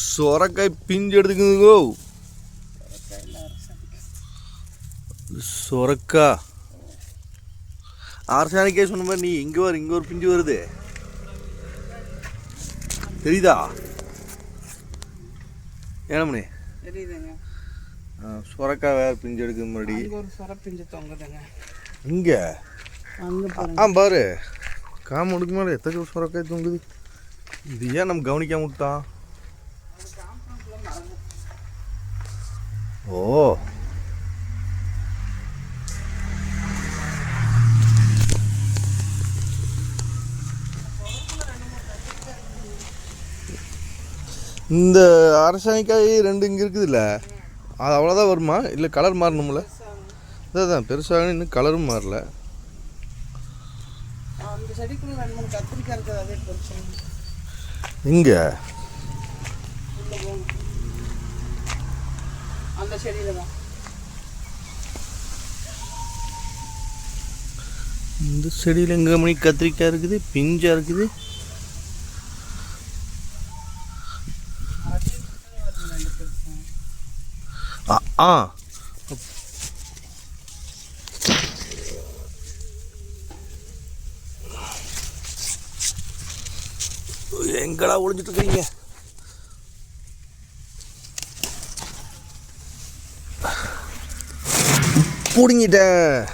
சொரக்காய் பிஞ்சு எடுத்துக்குதுங்கோ. சொரக்கா அரசாணிக்கே சொன்ன மாதிரி நீ இங்கே ஒரு பிஞ்சு வருது தெரியுதா? ஏனமணி தெரியுதுங்க. சொரக்காய் வேறு பிஞ்சு எடுக்குது முன்னாடி ஒரு சொர பிஞ்சு தொங்குதுங்க இங்கே. பாரு காம எடுக்க மாதிரி எத்தனை சொரக்காய் தொங்குது. இது ஏன் நம்ம கவனிக்காம விட்டான்? ஓ இந்த அரசாணிக்காய் ரெண்டு இங்கே இருக்குதுல்ல, அது அவ்வளோதான் வருமா இல்லை கலர் மாறணும்ல? அதுதான் பெருசாக இன்னும் கலரும் மாறல. இங்கே இந்த செடியில் எங்கே மணி கத்திரிக்காய் இருக்குது, பிஞ்சா இருக்குது. ஆ எங்கடா ஒளிஞ்சிட்டு இருக்கீங்க? பிடிங்கிட்டேன்.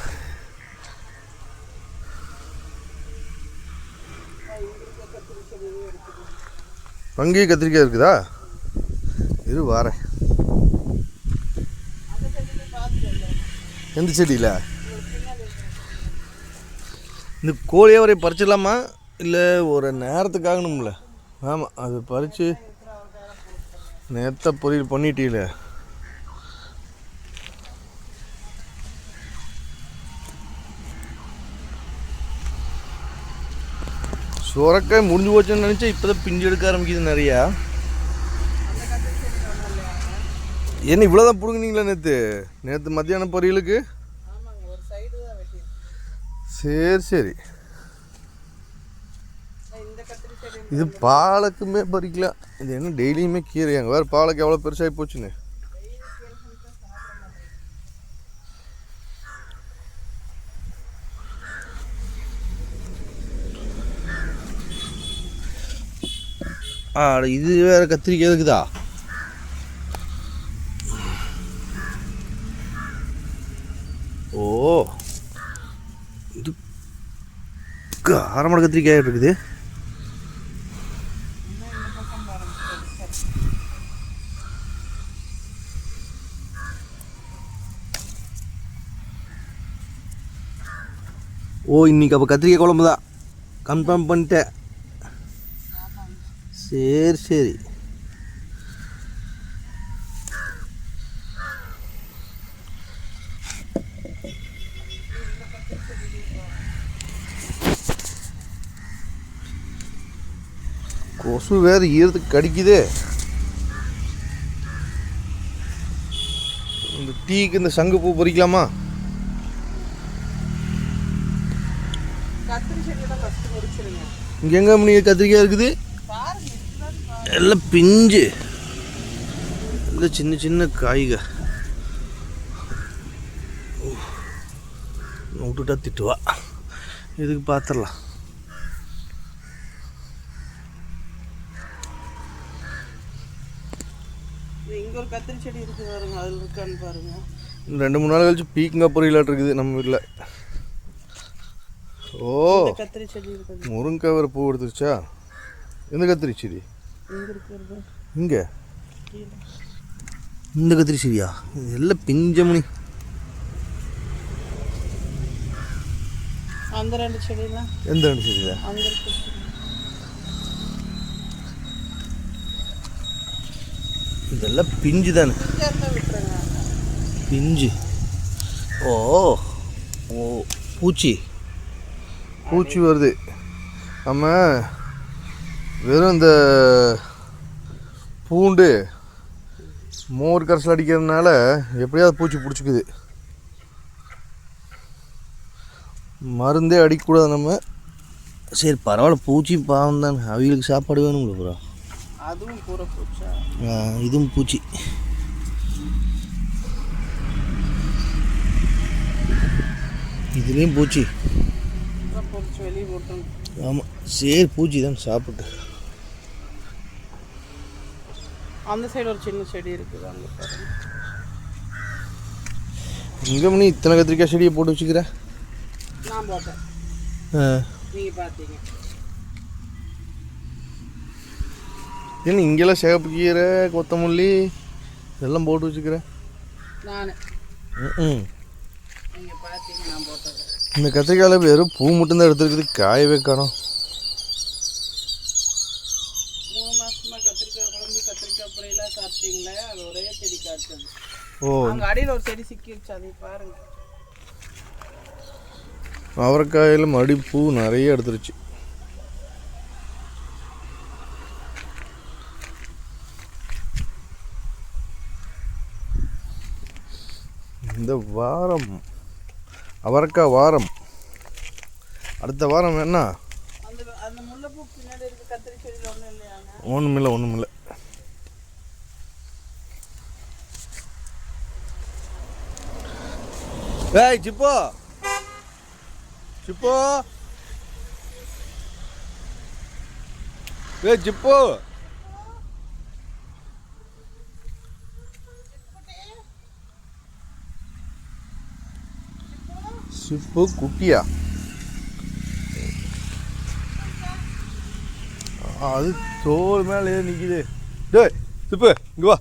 அங்கேயும் கத்திரிக்காய் இருக்குதா? இரு வாரேன். எந்த செடியில்? இந்த கோழியை வரை பறிச்சிடலாமா இல்லை ஒரு நேரத்துக்கு ஆகணும்ல? ஆமாம், அது பறித்து நேற்ற பொரியல் பண்ணிட்டீல. சுரக்காய் முடிஞ்சு போச்சுன்னு நினச்சா இப்போ தான் பிஞ்சு எடுக்க ஆரம்பிக்குது நிறையா. என்ன இவ்வளோ தான் பிடுங்குனீங்களா நேற்று மத்தியானம் பொரியலுக்கு? சரி சரி. இது பாலக்குமே பறிக்கலாம். இது என்ன டெய்லியுமே கீரை. அங்கே வேறு பாலக்கு எவ்வளோ பெருசாகி போச்சுன்னு. இது வேறு கத்திரிக்காய் இருக்குதா? ஓ, இது காரமான கத்திரிக்காய் இருக்குது. ஓ, இன்னைக்கு அப்போ கத்திரிக்காய் குழம்பு தான் கன்ஃபார்ம் பண்ணிட்டேன். சரி சரி. கொசு வேறு ஈரத்துக்கு கடிக்குது. இந்த டீக்கு இந்த சங்கு பூ பறிக்கலாமா? இங்கே எங்கே மணி கத்திரிக்காய் இருக்குது? எல்லாம் பிஞ்சு, எல்லாம் சின்ன சின்ன காய்க. விட்டுட்டா திட்டுவா. இதுக்கு பார்த்துடலாம். இங்கே ஒரு கத்திரி செடி இருக்குது பாருங்க, அதில் இருக்கான்னு பாருங்க. 2-3 நாள் கழிச்சு பீக்கங்காய் பொரியலாட்டு இருக்குது நம்ம வீட்டில். ஓ, கத்திரி செடி இருக்குது. முருங்கைக்காய் வேறு பூ எடுத்துருச்சா? எந்த கத்திரி செடி? இங்கே இந்த கத்திரி செடியா? இது எல்லாம் பிஞ்சமணி. அந்த 2 செடியில் எந்த 2 செடியில்? இதெல்லாம் பிஞ்சு தானே? பிஞ்சு. ஓ ஓ, பூச்சி வருது. நம்ம வெறும் இந்த பூண்டு மோர் கரைசல் அடிக்கிறதுனால எப்படியாவது பூச்சி பிடிச்சிக்குது. மருந்தே அடிக்கக்கூடாது நம்ம. சரி பரவாயில்ல, பூச்சி பாவம் தானே, அவங்களுக்கு சாப்பாடு வேணும்ல ப்ரோ. அதுவும் பூரா பூச்சா? இதுவும் பூச்சி. இதுலேயும் பூச்சி. பொறிச்சு வெளியே போட்டு. ஆமாம், சரி பூச்சி தான் சாப்பிட்டு. அந்த சைடு ஒரு சின்ன செடி இருக்குது, அங்கே பாருங்க. இங்கே மணி இத்தனை கத்திரிக்காய் செடியை போட்டு வச்சுக்கிற? நான் போட்டேன், நீங்கள் பார்த்தீங்க. ஏன்னா இங்கெல்லாம் சிகப்பு கீரை, கொத்தமல்லி இதெல்லாம் போட்டு வச்சுக்கிறேன் நான். நீங்கள் பார்த்தீங்க, நான் போட்டேன். இந்த கத்திரிக்காயில் வெறும் பூ மட்டும்தான் எடுத்துருக்குது, காயவே காணோம். 3 மாசமா கத்திரிக்காய் குழம்பு, கத்திரிக்காய் பொரியெல்லாம் சாப்பிட்டீங்களே, அது ஒரே செடி காய்ச்சது. ஓ, அங்கே அடியில் ஒரு செடி சிக்கிடுச்சு, அதை பாருங்க. அவரைக்காயில் மறுபடியும் பூ நிறைய எடுத்துருச்சு. இந்த வாரம் அவரைக்காய் வாரம், அடுத்த வாரம் என்ன? அந்த முல்லைப்பூ பின்னாடி இருக்க கத்திரி செடியில் ஒன்றும் இல்லையாங்க? ஒன்றுமில்லை. ஏய் சிப்போ, ஏய் சிப்போ, சிப்பு குட்டியா? அது தோல் மேலே ஏதோ நிற்கிது. டேய் சிப்பு, இங்கே வா.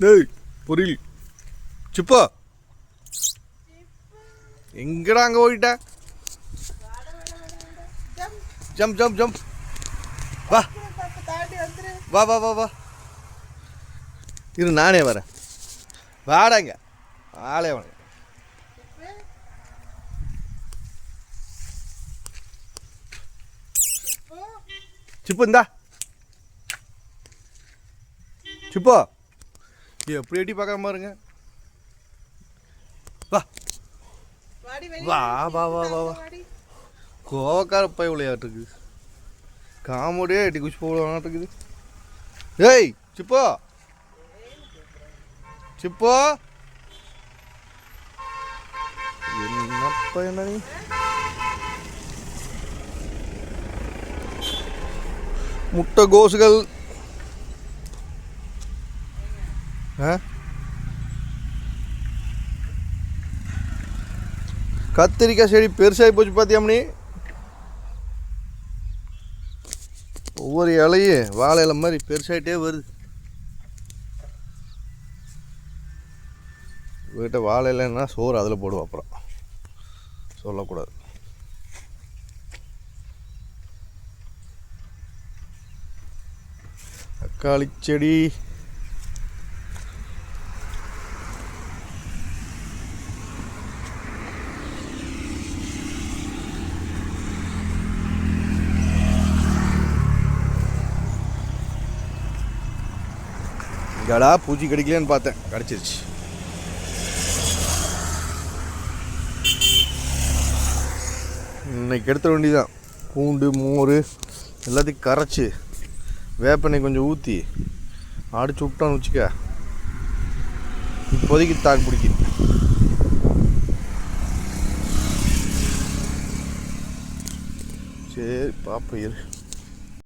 டேய் பொரியல் சிப்பா, எங்கடா அங்கே போயிட்ட? ஜம்ப் வா வா வா வா வா. இரு நானே வரேன், வாடாங்க ஆளே வாங்க. சிப்பு இந்தா, சிப்போ எப்படி எட்டி பார்க்காம பாருங்க. வா வா வா வா வா வா. கோவக்கார பய விளையாட்டுருக்குது, காமோடியே எட்டி குச்சி போடுவானாட்டுருக்குது. ஏய் சிப்போ, என்னப்பா என்ன நீ? முட்டை கோசுகள். கத்திரிக்காய் செடி பெருசாகி போச்சு பார்த்தியாமணி. ஒவ்வொரு இலையும் வாழை இலை மாதிரி பெருசாகிட்டே வருது. வீட்டை வாழை இலைன்னா சோறு அதில் போடுவோம், அப்புறம் சொல்லக்கூடாது. தக்காளி செடி, கடா பூச்சி கிடைக்கலன்னு பார்த்தேன், கிடச்சிருச்சு. இன்னைக்கு எடுத்துட வேண்டியதான். பூண்டு மோர் எல்லாத்தையும் கரைச்சி வேப்பெண்ணெய் கொஞ்சம் ஊற்றி அடிச்சு விட்டான்னு வச்சுக்க, இப்போதைக்கு தாக்கு பிடிக்கும். சரி பாப்பா இரு.